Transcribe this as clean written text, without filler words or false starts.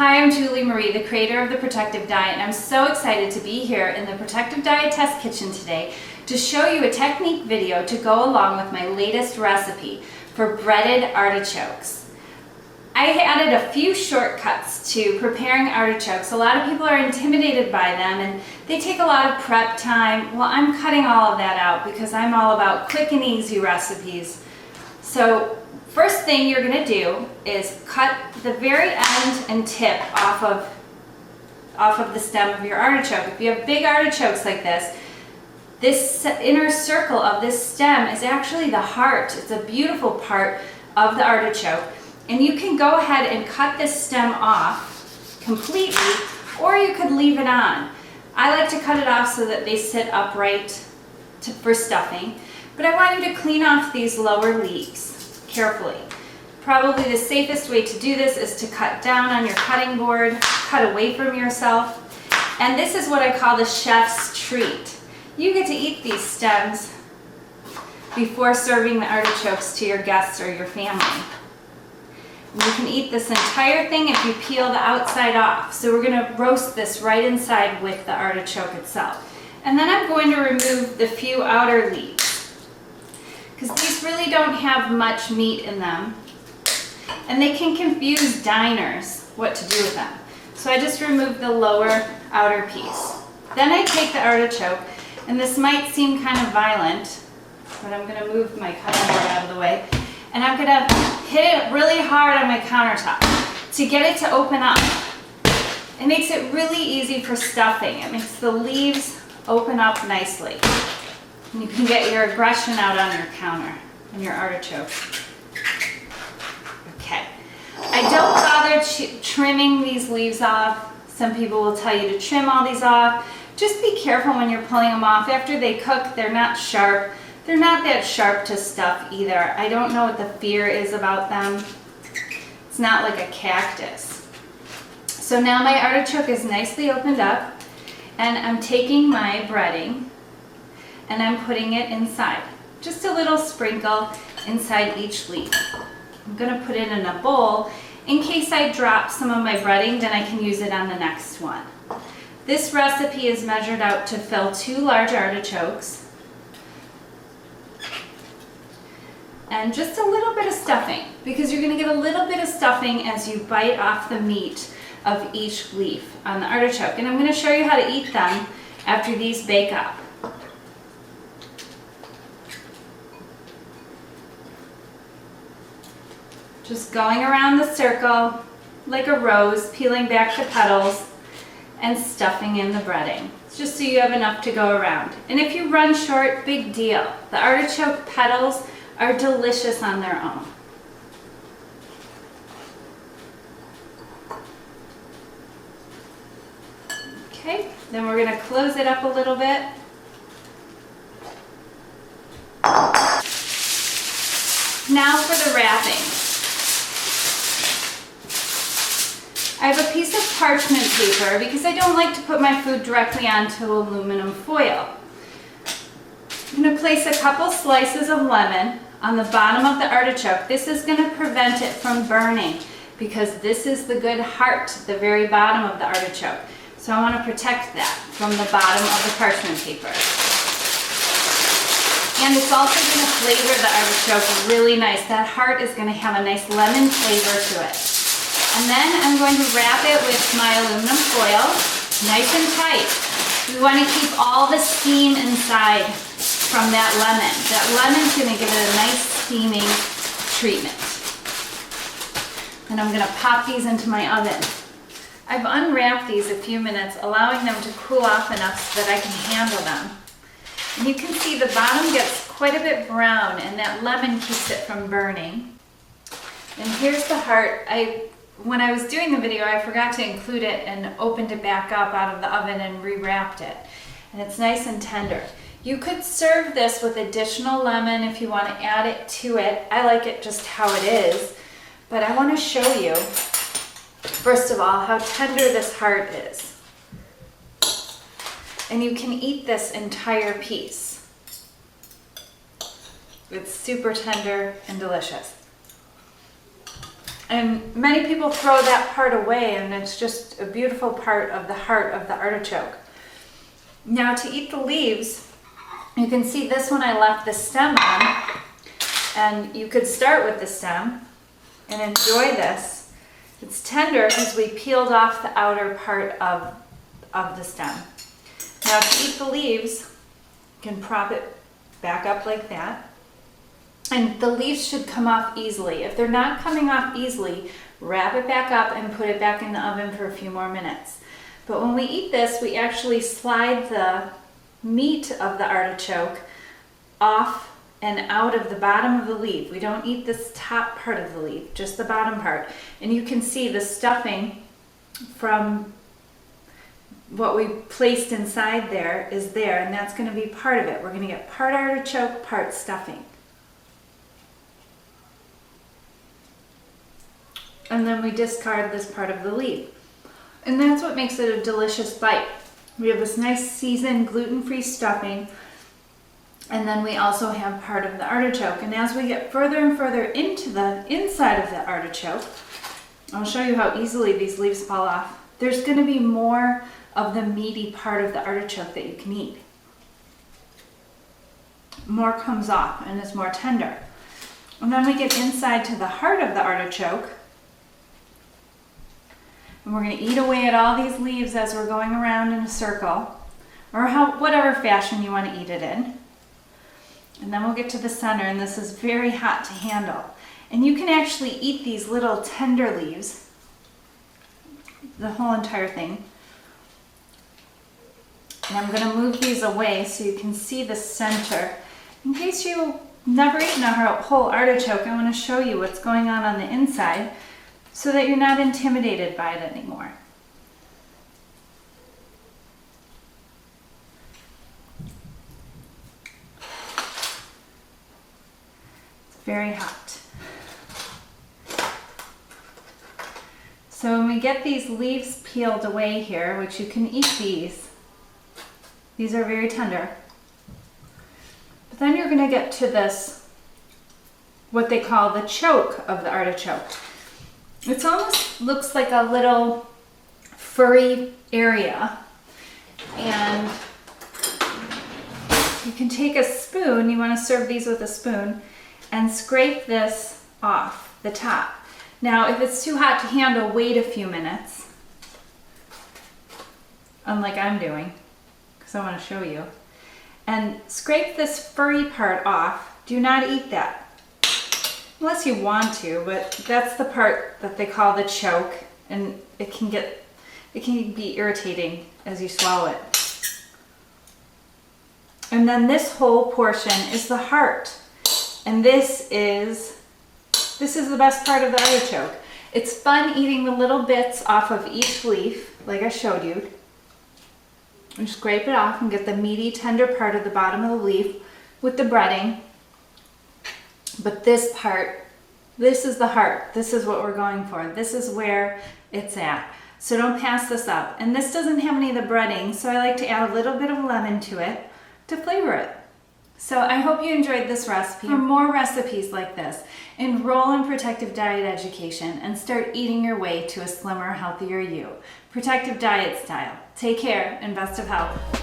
Hi, I'm Julie Marie, the creator of The Protective Diet, and I'm so excited to be here in the Protective Diet Test Kitchen today to show you a technique video to go along with my latest recipe for breaded artichokes. I added a few shortcuts to preparing artichokes. A lot of people are intimidated by them and they take a lot of prep time. Well, I'm cutting all of that out because I'm all about quick and easy recipes. So first thing you're going to do is cut the very end and tip off of the stem of your artichoke. If you have big artichokes like this inner circle of this stem is actually the heart. It's a beautiful part of the artichoke. And you can go ahead and cut this stem off completely, or you could leave it on. I like to cut it off so that they sit upright for stuffing. But I want you to clean off these lower leaves carefully. Probably the safest way to do this is to cut down on your cutting board, cut away from yourself. And this is what I call the chef's treat. You get to eat these stems before serving the artichokes to your guests or your family. You can eat this entire thing if you peel the outside off. So we're going to roast this right inside with the artichoke itself. And then I'm going to remove the few outer leaves, because these really don't have much meat in them. And they can confuse diners what to do with them. So I just remove the lower outer piece. Then I take the artichoke, and this might seem kind of violent, but I'm going to move my cutting board out of the way. And I'm going to hit it really hard on my countertop to get it to open up. It makes it really easy for stuffing. It makes the leaves open up nicely. And you can get your aggression out on your counter and your artichoke. Okay. I don't bother trimming these leaves off. Some people will tell you to trim all these off. Just be careful when you're pulling them off. After they cook, they're not sharp. They're not that sharp to stuff either. I don't know what the fear is about them. It's not like a cactus. So now my artichoke is nicely opened up, and I'm taking my breading and I'm putting it inside. Just a little sprinkle inside each leaf. I'm going to put it in a bowl. In case I drop some of my breading, then I can use it on the next one. This recipe is measured out to fill 2 large artichokes. And just a little bit of stuffing, because you're going to get a little bit of stuffing as you bite off the meat of each leaf on the artichoke. And I'm going to show you how to eat them after these bake up. Just going around the circle like a rose, peeling back the petals and stuffing in the breading, just so you have enough to go around. And if you run short, big deal. The artichoke petals are delicious on their own. Okay, then we're going to close it up a little bit. Now for the wrapping. I have a piece of parchment paper because I don't like to put my food directly onto aluminum foil. I'm going to place a couple slices of lemon on the bottom of the artichoke. This is going to prevent it from burning because this is the good heart, the very bottom of the artichoke. So I want to protect that from the bottom of the parchment paper. And it's also going to flavor the artichoke really nice. That heart is going to have a nice lemon flavor to it. And then I'm going to wrap it with my aluminum foil, nice and tight. We want to keep all the steam inside from that lemon. That lemon's going to give it a nice steaming treatment. And I'm going to pop these into my oven. I've unwrapped these a few minutes, allowing them to cool off enough so that I can handle them. And you can see the bottom gets quite a bit brown, and that lemon keeps it from burning. And here's the heart. When I was doing the video, I forgot to include it and opened it back up out of the oven and rewrapped it. And it's nice and tender. You could serve this with additional lemon if you want to add it to it. I like it just how it is. But I want to show you, first of all, how tender this heart is. And you can eat this entire piece. It's super tender and delicious. And many people throw that part away, and it's just a beautiful part of the heart of the artichoke. Now to eat the leaves, you can see this one I left the stem on, and you could start with the stem and enjoy this. It's tender because we peeled off the outer part of the stem. Now to eat the leaves, you can prop it back up like that. And the leaves should come off easily. If they're not coming off easily, wrap it back up and put it back in the oven for a few more minutes. But when we eat this, we actually slide the meat of the artichoke off and out of the bottom of the leaf. We don't eat this top part of the leaf, just the bottom part. And you can see the stuffing from what we placed inside there is there, and that's going to be part of it. We're going to get part artichoke, part stuffing. And then we discard this part of the leaf. And that's what makes it a delicious bite. We have this nice seasoned gluten-free stuffing, and then we also have part of the artichoke. And as we get further and further into the inside of the artichoke, I'll show you how easily these leaves fall off. There's going to be more of the meaty part of the artichoke that you can eat. More comes off and is more tender. And then we get inside to the heart of the artichoke, and we're going to eat away at all these leaves as we're going around in a circle, or whatever fashion you want to eat it in. And then we'll get to the center, and this is very hot to handle. And you can actually eat these little tender leaves, the whole entire thing. And I'm going to move these away so you can see the center. In case you've never eaten a whole artichoke, I want to show you what's going on the inside, so that you're not intimidated by it anymore. It's very hot. So when we get these leaves peeled away here, which you can eat these are very tender. But then you're going to get to this, what they call the choke of the artichoke. It almost looks like a little furry area, and you can take a spoon, you want to serve these with a spoon, and scrape this off the top. Now if it's too hot to handle, wait a few minutes, unlike I'm doing, because I want to show you, and scrape this furry part off. Do not eat that. Unless you want to, but that's the part that they call the choke, and it can be irritating as you swallow it. And then this whole portion is the heart, and this is the best part of the artichoke. It's fun eating the little bits off of each leaf, like I showed you. And scrape it off and get the meaty, tender part of the bottom of the leaf with the breading. But this part, this is the heart. This is what we're going for. This is where it's at. So don't pass this up. And this doesn't have any of the breading, so I like to add a little bit of lemon to it to flavor it. So I hope you enjoyed this recipe. For more recipes like this, enroll in Protective Diet Education and start eating your way to a slimmer, healthier you. Protective Diet style. Take care and best of health.